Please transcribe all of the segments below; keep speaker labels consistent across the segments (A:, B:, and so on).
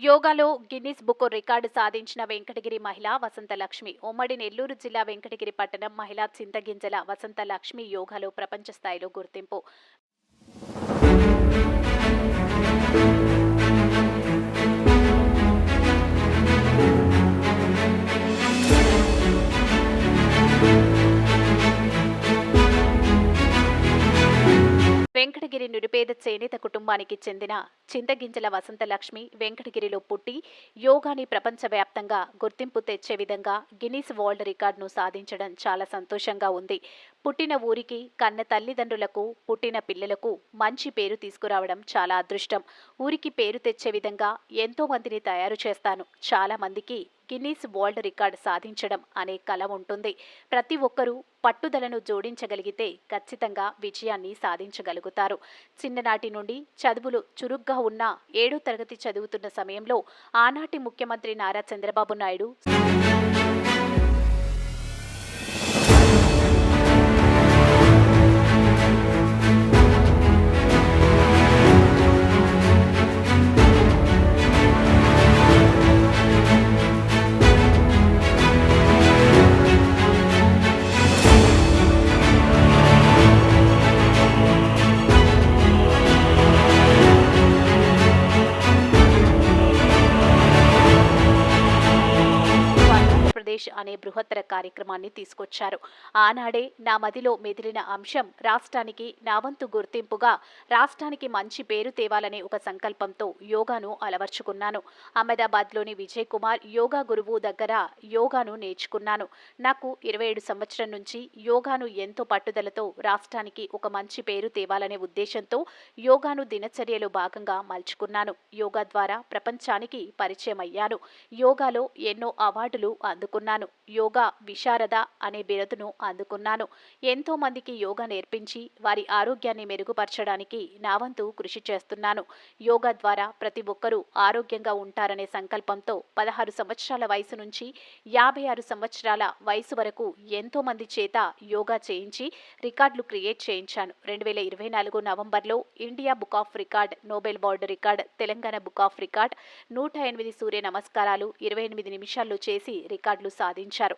A: యోగాలో Guinness book record సాధించిన వెంకటగిరి మహిళ వసంతలక్ష్మి. ఉమ్మడి నెల్లూరు జిల్లా వెంకటగిరి పట్టణం మహిళా చింతగింజల వసంతలక్ష్మి యోగాలో ప్రపంచ స్థాయిలో గుర్తింపు. వెంకటగిరి నిరుపేద చేనేత కుటుంబానికి చెందిన చింతగింజల వసంతలక్ష్మి వెంకటగిరిలో పుట్టి యోగాని ప్రపంచవ్యాప్తంగా గుర్తింపు తెచ్చే విధంగా గిన్నిస్ వరల్డ్ రికార్డును సాధించడం చాలా సంతోషంగా ఉంది. పుట్టిన ఊరికి, కన్న తల్లిదండ్రులకు, పుట్టిన పిల్లలకు మంచి పేరు తీసుకురావడం చాలా అదృష్టం. ఊరికి పేరు తెచ్చే విధంగా ఎంతో మందిని తయారు చేస్తాను. చాలా మందికి గిన్నిస్ వరల్డ్ రికార్డు సాధించడం అనే కల ఉంటుంది. ప్రతి ఒక్కరూ పట్టుదలను జోడించగలిగితే ఖచ్చితంగా విజయాన్ని సాధించగలుగుతారు. చిన్ననాటి నుండి చదువులు చురుగ్గా ఉన్న 7వ తరగతి చదువుతున్న సమయంలో ఆనాటి ముఖ్యమంత్రి నారా చంద్రబాబు నాయుడు అనే బృహత్తర కార్యక్రమాన్ని తీసుకొచ్చారు. ఆనాడే నా మదిలో మెదిలిన అంశం రాష్ట్రానికి నా వంతు గుర్తింపుగా రాష్ట్రానికి మంచి పేరు తేవాలనే ఒక సంకల్పంతో యోగాను అలవర్చుకున్నాను. అహ్మదాబాద్లోని విజయ్ కుమార్ యోగా గురువు దగ్గర యోగాను నేర్చుకున్నాను. నాకు 27 సంవత్సరం నుంచి యోగాను ఎంతో పట్టుదలతో రాష్ట్రానికి ఒక మంచి పేరు తేవాలనే ఉద్దేశంతో యోగాను దినచర్యలో భాగంగా మలుచుకున్నాను. యోగా ద్వారా ప్రపంచానికి పరిచయం అయ్యాను. యోగాలో ఎన్నో అవార్డులు అందుకున్నాను. యోగా విశారద అనే బిరుదును అందుకున్నాను. ఎంతో మందికి యోగా నేర్పించి వారి ఆరోగ్యాన్ని మెరుగుపరచడానికి నా వంతు కృషి చేస్తున్నాను. యోగా ద్వారా ప్రతి ఒక్కరూ ఆరోగ్యంగా ఉంటారనే సంకల్పంతో 16 సంవత్సరాల వయసు నుంచి 56 సంవత్సరాల వయసు వరకు ఎంతో మంది చేత యోగా చేయించి రికార్డులు క్రియేట్ చేయించాను. 2024 నవంబర్లో India book of record, Nobel world record, Telangana book of record 108 సూర్య నమస్కారాలు 28 నిమిషాల్లో చేసి రికార్డులు సాధించారు.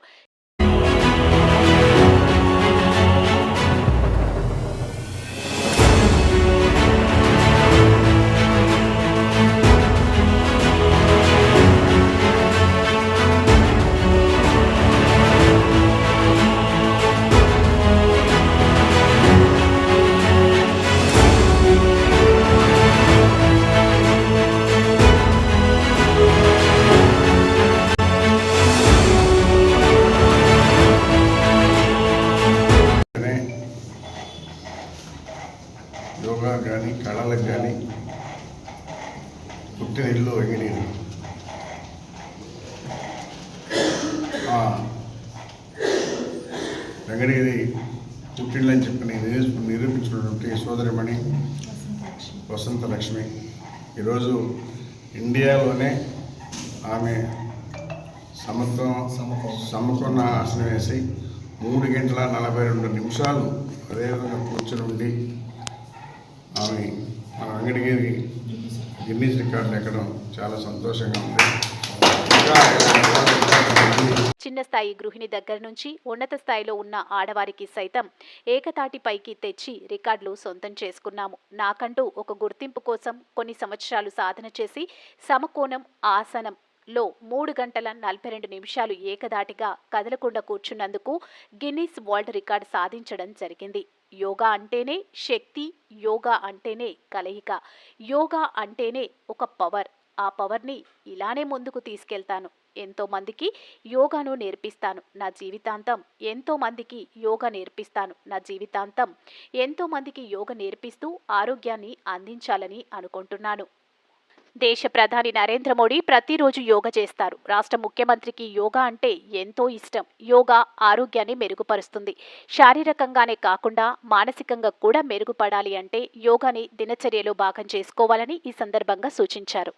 B: యోగా కానీ కళలకు కానీ పుట్టిన ఇల్లు వెంకటగిరి. వెంకటగిరి పుట్టిల్లని చెప్పి నిరూపించినటువంటి సోదరిమణి వసంతలక్ష్మి ఈరోజు ఇండియాలోనే ఆమె సమకోణ ఆసనం వేసి 3 గంటల 42 నిమిషాలు అదేవిధంగా కూర్చొని ఉండి ఆమె మన వెంకటగిరి గిన్నిస్ రికార్డులు ఎక్కడం చాలా సంతోషంగా ఉంది.
A: చిన్న స్థాయి గృహిణి దగ్గర నుంచి ఉన్నత స్థాయిలో ఉన్న ఆడవారికి సైతం ఏకతాటిపైకి తెచ్చి రికార్డులు సొంతం చేసుకున్నాము. నాకంటూ ఒక గుర్తింపు కోసం కొన్ని సంవత్సరాలు సాధన చేసి సమకోణం ఆసనం లో 3 గంటల 42 నిమిషాలు ఏకదాటిగా కదలకుండా కూర్చున్నందుకు గిన్నిస్ వరల్డ్ రికార్డ్ సాధించడం జరిగింది. యోగా అంటేనే శక్తి, యోగా అంటేనే కలయిక, యోగా అంటేనే ఒక పవర్. ఆ పవర్ని ఇలానే ముందుకు తీసుకెళ్తాను. ఎంతో మందికి యోగాను నేర్పిస్తాను. నా జీవితాంతం ఎంతో మందికి యోగా నేర్పిస్తాను. నా జీవితాంతం ఎంతో మందికి యోగా నేర్పిస్తూ ఆరోగ్యాన్ని అందించాలని అనుకుంటున్నాను. దేశ ప్రధాని నరేంద్ర మోడీ ప్రతిరోజు యోగా చేస్తారు. రాష్ట్ర ముఖ్యమంత్రికి యోగా అంటే ఎంతో ఇష్టం. యోగా ఆరోగ్యాన్ని మెరుగుపరుస్తుంది. శారీరకంగానే కాకుండా మానసికంగా కూడా మెరుగుపడాలి అంటే యోగాని దినచర్యలో భాగం చేసుకోవాలని ఈ సందర్భంగా సూచించారు.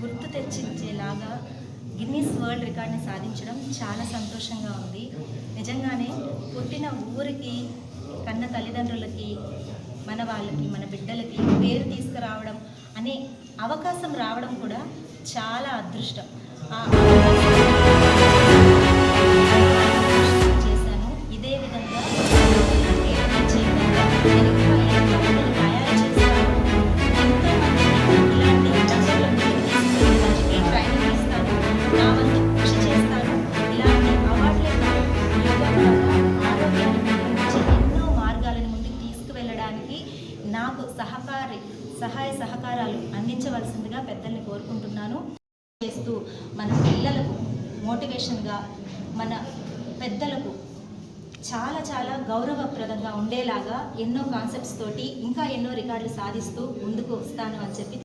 C: గుర్తు తెచ్చించేలాగా గిన్నీస్ వరల్డ్ రికార్డ్ని సాధించడం చాలా సంతోషంగా ఉంది. నిజంగానే పుట్టిన ఊరికి, కన్న తల్లిదండ్రులకి, మన వాళ్ళకి, మన బిడ్డలకి పేరు తీసుకురావడం అనే అవకాశం రావడం కూడా చాలా అదృష్టం. ఆ అవకాశం చేశాను. ఇదే విధంగా తయారు చేస్తాను. ఎంతోమంది ఇలాంటి రంగాలకు తీసుకెళ్ళడానికి ట్రైనింగ్ ఇస్తాను. నా వంతు కృషి చేస్తాను. ఇలాంటి అవార్డులకు యోగా ద్వారా ఆరోగ్యాన్ని పెంపొందించే ఎన్నో మార్గాలను ముందుకు తీసుకువెళ్ళడానికి నాకు సహాయ సహకారాలు అందించవలసిందిగా పెద్దల్ని కోరుకుంటున్నాను. చేస్తూ మన పిల్లలకు మోటివేషన్గా, మన పెద్దలకు చాలా చాలా గౌరవప్రదంగా ఉండేలాగా ఎన్నో కాన్సెప్ట్స్ తోటి ఇంకా ఎన్నో రికార్డులు సాధిస్తూ ముందుకు వస్తాను అని చెప్పి